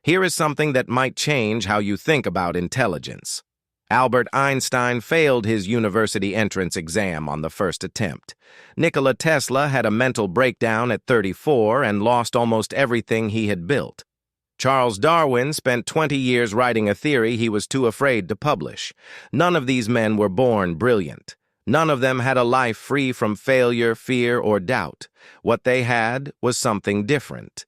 Here is something that might change how you think about intelligence. Albert Einstein failed his university entrance exam on the first attempt. Nikola Tesla had a mental breakdown at 34 and lost almost everything he had built. Charles Darwin spent 20 years writing a theory he was too afraid to publish. None of these men were born brilliant. None of them had a life free from failure, fear, or doubt. What they had was something different.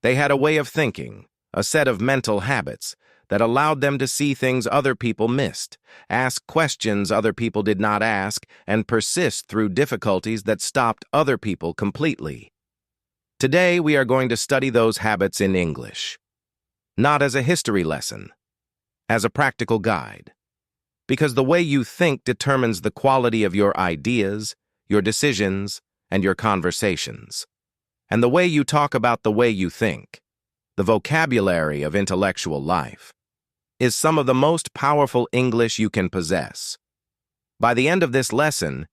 They had a way of thinking, a set of mental habits that allowed them to see things other people missed, ask questions other people did not ask, and persist through difficulties that stopped other people completely. Today, we are going to study those habits in English. Not as a history lesson, as a practical guide. Because the way you think determines the quality of your ideas, your decisions, and your conversations. And the way you talk about the way you think, the vocabulary of intellectual life, is some of the most powerful English you can possess. By the end of this lesson,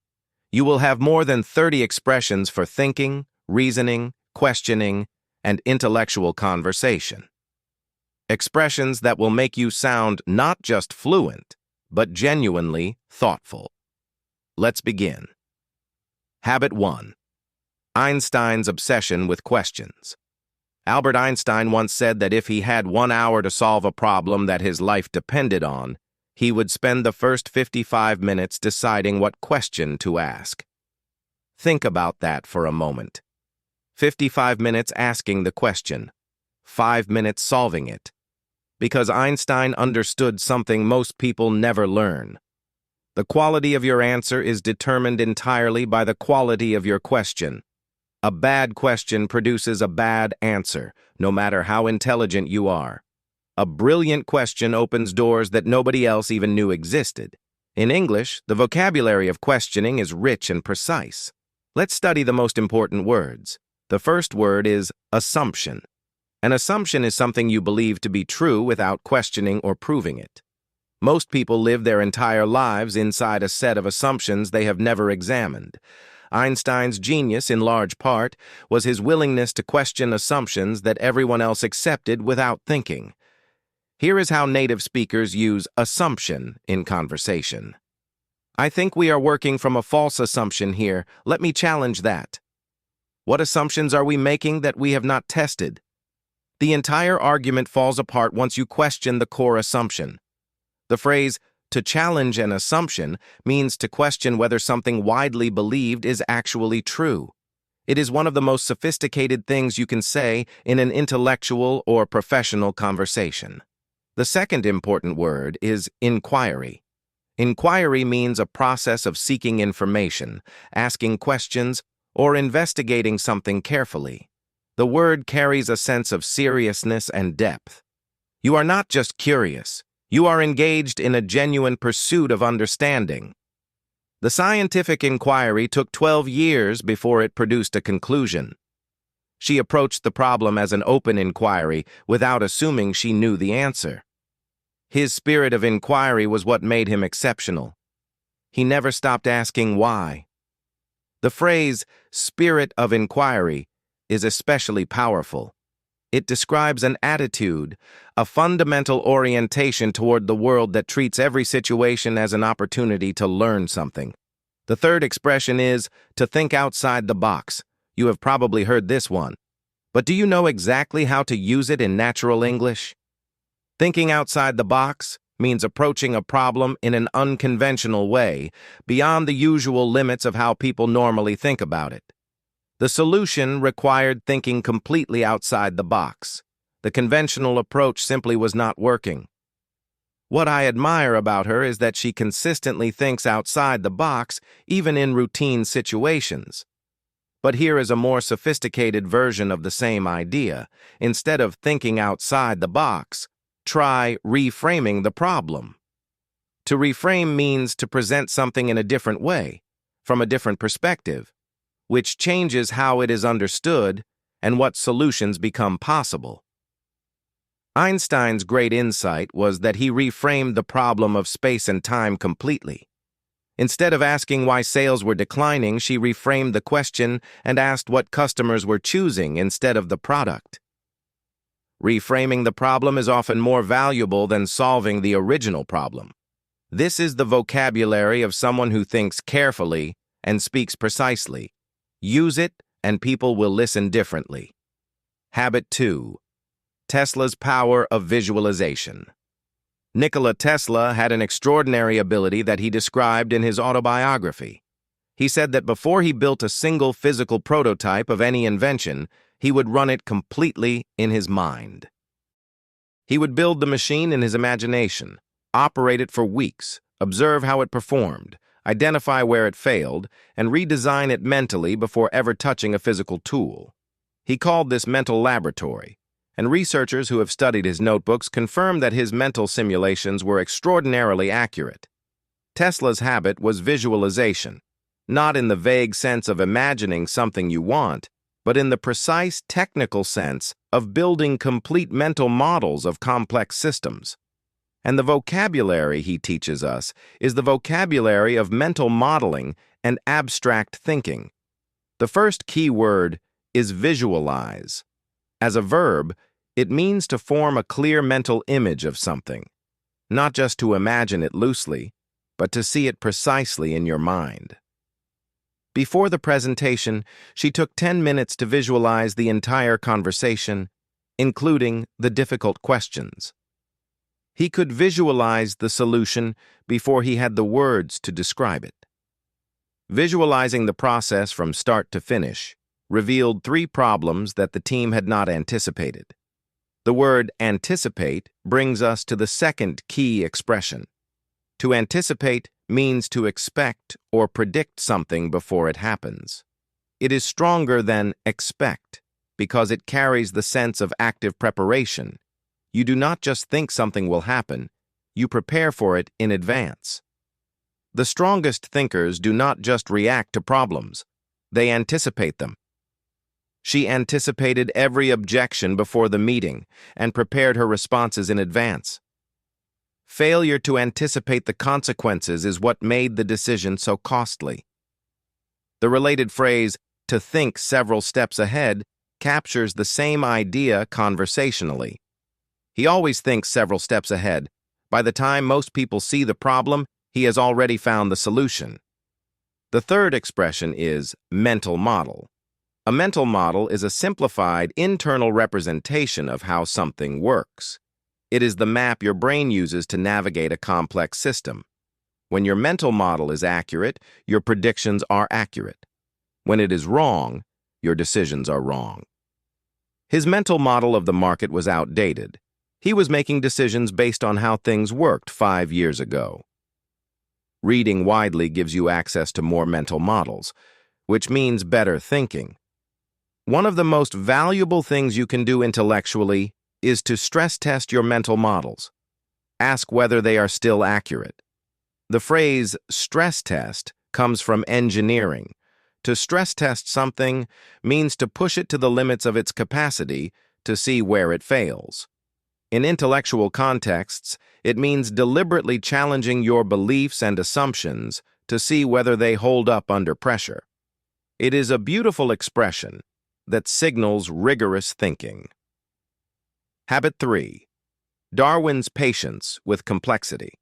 you will have more than 30 expressions for thinking, reasoning, questioning, and intellectual conversation. Expressions that will make you sound not just fluent, but genuinely thoughtful. Let's begin. Habit 1. Einstein's obsession with questions. Albert Einstein once said that if he had 1 hour to solve a problem that his life depended on, he would spend the first 55 minutes deciding what question to ask. Think about that for a moment. 55 minutes asking the question, 5 minutes solving it. Because Einstein understood something most people never learn. The quality of your answer is determined entirely by the quality of your question. A bad question produces a bad answer, no matter how intelligent you are. A brilliant question opens doors that nobody else even knew existed. In English, the vocabulary of questioning is rich and precise. Let's study the most important words. The first word is assumption. An assumption is something you believe to be true without questioning or proving it. Most people live their entire lives inside a set of assumptions they have never examined. Einstein's genius, in large part, was his willingness to question assumptions that everyone else accepted without thinking. Here is how native speakers use assumption in conversation. I think we are working from a false assumption here. Let me challenge that. What assumptions are we making that we have not tested? The entire argument falls apart once you question the core assumption. The phrase, to challenge an assumption, means to question whether something widely believed is actually true. It is one of the most sophisticated things you can say in an intellectual or professional conversation. The second important word is inquiry. Inquiry means a process of seeking information, asking questions, or investigating something carefully. The word carries a sense of seriousness and depth. You are not just curious. You are engaged in a genuine pursuit of understanding. The scientific inquiry took 12 years before it produced a conclusion. She approached the problem as an open inquiry without assuming she knew the answer. His spirit of inquiry was what made him exceptional. He never stopped asking why. The phrase, spirit of inquiry, is especially powerful. It describes an attitude, a fundamental orientation toward the world that treats every situation as an opportunity to learn something. The third expression is to think outside the box. You have probably heard this one. But do you know exactly how to use it in natural English? Thinking outside the box means approaching a problem in an unconventional way, beyond the usual limits of how people normally think about it. The solution required thinking completely outside the box. The conventional approach simply was not working. What I admire about her is that she consistently thinks outside the box, even in routine situations. But here is a more sophisticated version of the same idea. Instead of thinking outside the box, try reframing the problem. To reframe means to present something in a different way, from a different perspective, which changes how it is understood and what solutions become possible. Einstein's great insight was that he reframed the problem of space and time completely. Instead of asking why sales were declining, she reframed the question and asked what customers were choosing instead of the product. Reframing the problem is often more valuable than solving the original problem. This is the vocabulary of someone who thinks carefully and speaks precisely. Use it, and people will listen differently. Habit 2. Tesla's power of visualization. Nikola Tesla had an extraordinary ability that he described in his autobiography. He said that before he built a single physical prototype of any invention, he would run it completely in his mind. He would build the machine in his imagination, operate it for weeks, observe how it performed, identify where it failed, and redesign it mentally before ever touching a physical tool. He called this mental laboratory, and researchers who have studied his notebooks confirm that his mental simulations were extraordinarily accurate. Tesla's habit was visualization, not in the vague sense of imagining something you want, but in the precise technical sense of building complete mental models of complex systems. And the vocabulary he teaches us is the vocabulary of mental modeling and abstract thinking. The first key word is visualize. As a verb, it means to form a clear mental image of something, not just to imagine it loosely, but to see it precisely in your mind. Before the presentation, she took 10 minutes to visualize the entire conversation, including the difficult questions. He could visualize the solution before he had the words to describe it. Visualizing the process from start to finish revealed 3 problems that the team had not anticipated. The word anticipate brings us to the second key expression. To anticipate means to expect or predict something before it happens. It is stronger than expect because it carries the sense of active preparation. You do not just think something will happen, you prepare for it in advance. The strongest thinkers do not just react to problems, they anticipate them. She anticipated every objection before the meeting and prepared her responses in advance. Failure to anticipate the consequences is what made the decision so costly. The related phrase, to think several steps ahead, captures the same idea conversationally. He always thinks several steps ahead. By the time most people see the problem, he has already found the solution. The third expression is mental model. A mental model is a simplified internal representation of how something works. It is the map your brain uses to navigate a complex system. When your mental model is accurate, your predictions are accurate. When it is wrong, your decisions are wrong. His mental model of the market was outdated. He was making decisions based on how things worked 5 years ago. Reading widely gives you access to more mental models, which means better thinking. One of the most valuable things you can do intellectually is to stress test your mental models. Ask whether they are still accurate. The phrase stress test comes from engineering. To stress test something means to push it to the limits of its capacity to see where it fails. In intellectual contexts, it means deliberately challenging your beliefs and assumptions to see whether they hold up under pressure. It is a beautiful expression that signals rigorous thinking. Habit 3. Darwin's patience with complexity.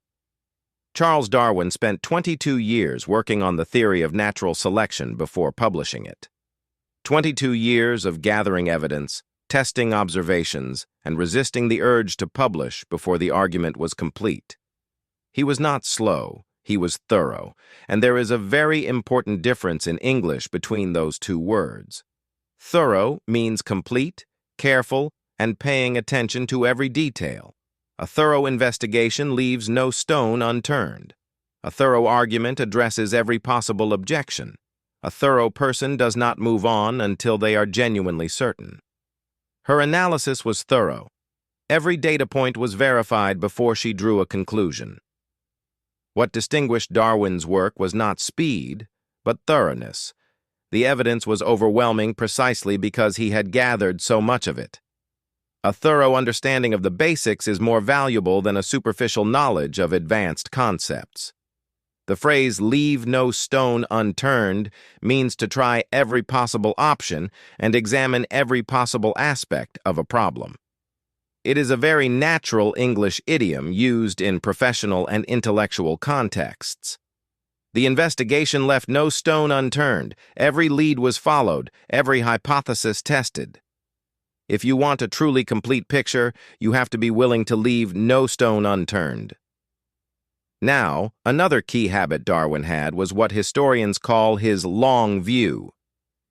Charles Darwin spent 22 years working on the theory of natural selection before publishing it. 22 years of gathering evidence, testing observations, and resisting the urge to publish before the argument was complete. He was not slow, he was thorough, and there is a very important difference in English between those two words. Thorough means complete, careful, and paying attention to every detail. A thorough investigation leaves no stone unturned. A thorough argument addresses every possible objection. A thorough person does not move on until they are genuinely certain. Her analysis was thorough. Every data point was verified before she drew a conclusion. What distinguished Darwin's work was not speed, but thoroughness. The evidence was overwhelming precisely because he had gathered so much of it. A thorough understanding of the basics is more valuable than a superficial knowledge of advanced concepts. The phrase "leave no stone unturned" means to try every possible option and examine every possible aspect of a problem. It is a very natural English idiom used in professional and intellectual contexts. The investigation left no stone unturned. Every lead was followed, every hypothesis tested. If you want a truly complete picture, you have to be willing to leave no stone unturned. Now, another key habit Darwin had was what historians call his long view.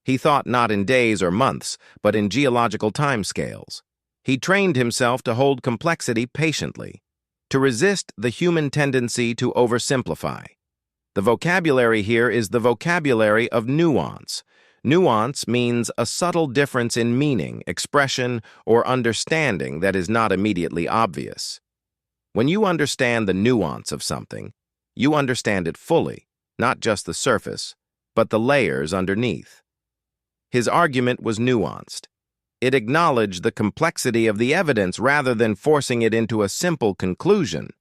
He thought not in days or months, but in geological timescales. He trained himself to hold complexity patiently, to resist the human tendency to oversimplify. The vocabulary here is the vocabulary of nuance. Nuance means a subtle difference in meaning, expression, or understanding that is not immediately obvious. When you understand the nuance of something, you understand it fully, not just the surface, but the layers underneath. His argument was nuanced. It acknowledged the complexity of the evidence rather than forcing it into a simple conclusion.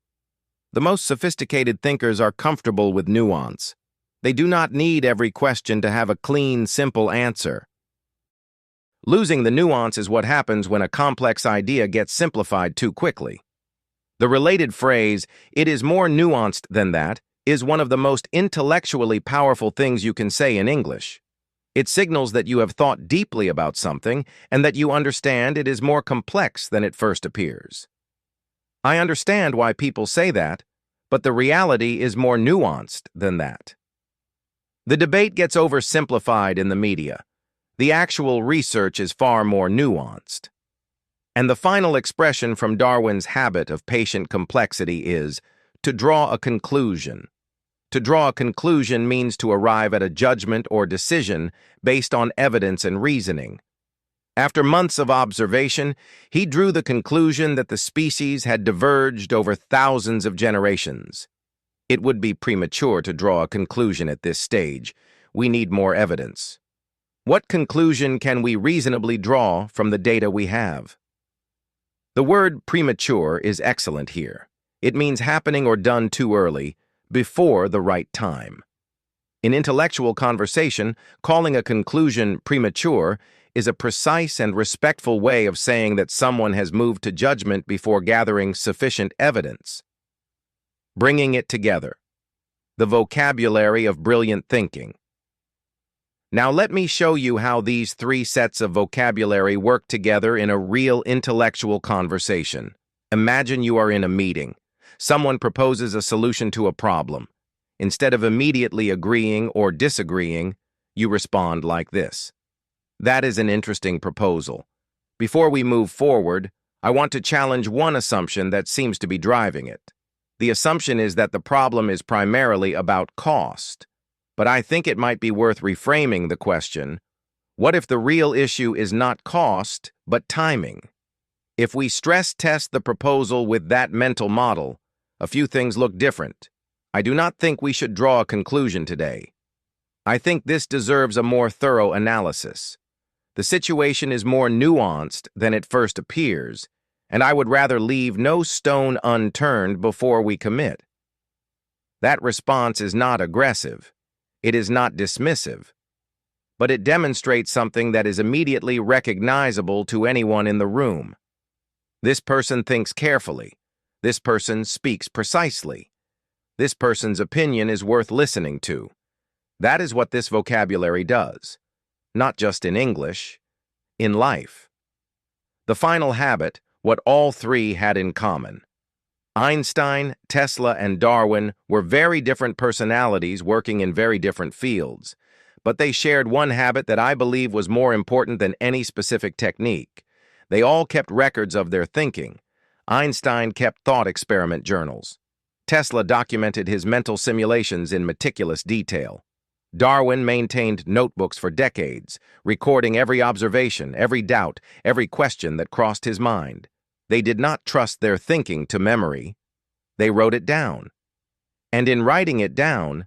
The most sophisticated thinkers are comfortable with nuance. They do not need every question to have a clean, simple answer. Losing the nuance is what happens when a complex idea gets simplified too quickly. The related phrase, "it is more nuanced than that," is one of the most intellectually powerful things you can say in English. It signals that you have thought deeply about something and that you understand it is more complex than it first appears. I understand why people say that, but the reality is more nuanced than that. The debate gets oversimplified in the media. The actual research is far more nuanced. And the final expression from Darwin's habit of patient complexity is to draw a conclusion. To draw a conclusion means to arrive at a judgment or decision based on evidence and reasoning. After months of observation, he drew the conclusion that the species had diverged over thousands of generations. It would be premature to draw a conclusion at this stage. We need more evidence. What conclusion can we reasonably draw from the data we have? The word premature is excellent here. It means happening or done too early, before the right time. In intellectual conversation, calling a conclusion premature is a precise and respectful way of saying that someone has moved to judgment before gathering sufficient evidence. Bringing it together. The vocabulary of brilliant thinking. Now let me show you how these three sets of vocabulary work together in a real intellectual conversation. Imagine you are in a meeting. Someone proposes a solution to a problem. Instead of immediately agreeing or disagreeing, you respond like this. That is an interesting proposal. Before we move forward, I want to challenge one assumption that seems to be driving it. The assumption is that the problem is primarily about cost. But I think it might be worth reframing the question, what if the real issue is not cost, but timing? If we stress test the proposal with that mental model, a few things look different. I do not think we should draw a conclusion today. I think this deserves a more thorough analysis. The situation is more nuanced than it first appears, and I would rather leave no stone unturned before we commit. That response is not aggressive. It is not dismissive, but it demonstrates something that is immediately recognizable to anyone in the room. This person thinks carefully. This person speaks precisely. This person's opinion is worth listening to. That is what this vocabulary does, not just in English, in life. The final habit, what all three had in common. Einstein, Tesla, and Darwin were very different personalities working in very different fields, but they shared one habit that I believe was more important than any specific technique. They all kept records of their thinking. Einstein kept thought experiment journals. Tesla documented his mental simulations in meticulous detail. Darwin maintained notebooks for decades, recording every observation, every doubt, every question that crossed his mind. They did not trust their thinking to memory. They wrote it down. And in writing it down,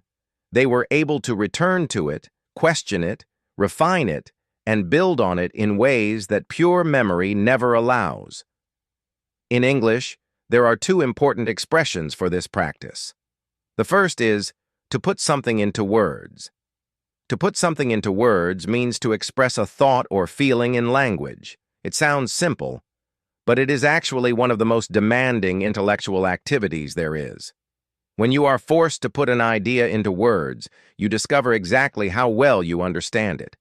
they were able to return to it, question it, refine it, and build on it in ways that pure memory never allows. In English, there are two important expressions for this practice. The first is to put something into words. To put something into words means to express a thought or feeling in language. It sounds simple, but it is actually one of the most demanding intellectual activities there is. When you are forced to put an idea into words, you discover exactly how well you understand it.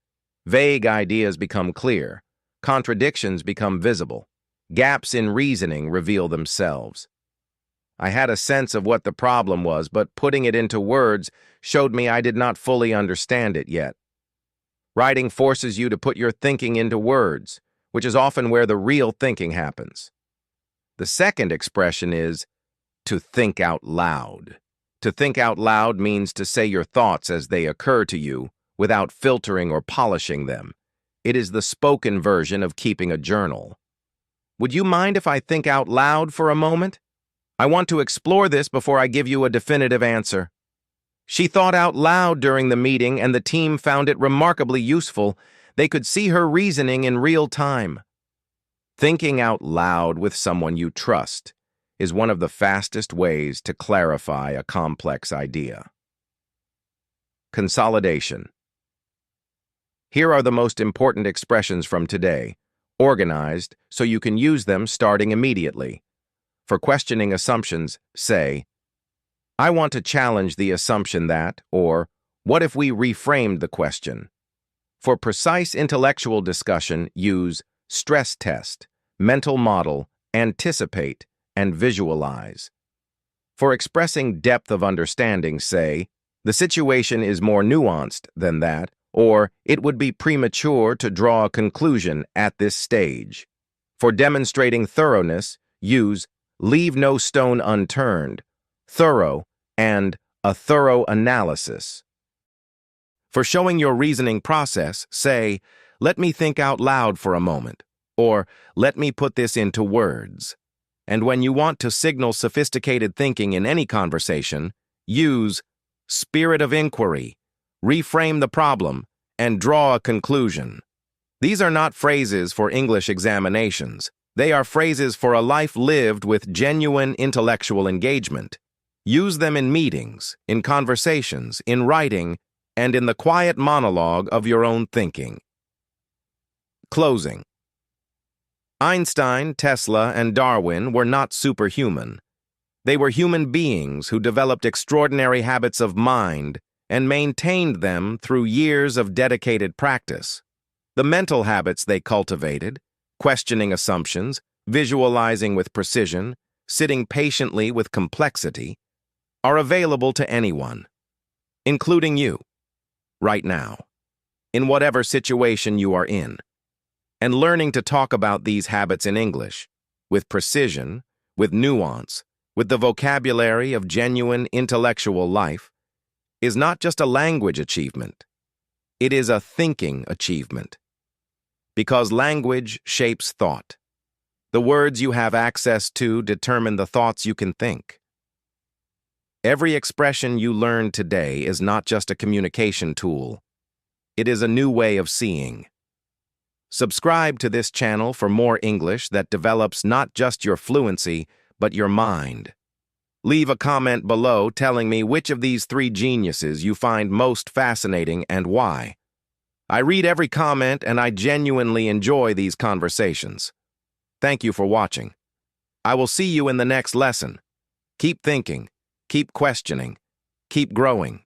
Vague ideas become clear. Contradictions become visible. Gaps in reasoning reveal themselves. I had a sense of what the problem was, but putting it into words showed me I did not fully understand it yet. Writing forces you to put your thinking into words, which is often where the real thinking happens. The second expression is to think out loud. To think out loud means to say your thoughts as they occur to you, without filtering or polishing them. It is the spoken version of keeping a journal. Would you mind if I think out loud for a moment? I want to explore this before I give you a definitive answer. She thought out loud during the meeting, and the team found it remarkably useful. They could see her reasoning in real time. Thinking out loud with someone you trust is one of the fastest ways to clarify a complex idea. Consolidation. Here are the most important expressions from today, organized so you can use them starting immediately. For questioning assumptions, say, I want to challenge the assumption that, or, what if we reframed the question? For precise intellectual discussion, use stress test, mental model, anticipate, and visualize. For expressing depth of understanding, say, the situation is more nuanced than that, or it would be premature to draw a conclusion at this stage. For demonstrating thoroughness, use leave no stone unturned, thorough, and a thorough analysis. For showing your reasoning process, say, let me think out loud for a moment, or let me put this into words. And when you want to signal sophisticated thinking in any conversation, use spirit of inquiry, reframe the problem, and draw a conclusion. These are not phrases for English examinations. They are phrases for a life lived with genuine intellectual engagement. Use them in meetings, in conversations, in writing, and in the quiet monologue of your own thinking. Closing. Einstein, Tesla, and Darwin were not superhuman. They were human beings who developed extraordinary habits of mind and maintained them through years of dedicated practice. The mental habits they cultivated, questioning assumptions, visualizing with precision, sitting patiently with complexity, are available to anyone, including you, right now, in whatever situation you are in. And learning to talk about these habits in English, with precision, with nuance, with the vocabulary of genuine intellectual life, is not just a language achievement. It is a thinking achievement. Because language shapes thought. The words you have access to determine the thoughts you can think. Every expression you learn today is not just a communication tool. It is a new way of seeing. Subscribe to this channel for more English that develops not just your fluency, but your mind. Leave a comment below telling me which of these three geniuses you find most fascinating and why. I read every comment and I genuinely enjoy these conversations. Thank you for watching. I will see you in the next lesson. Keep thinking, keep questioning, keep growing.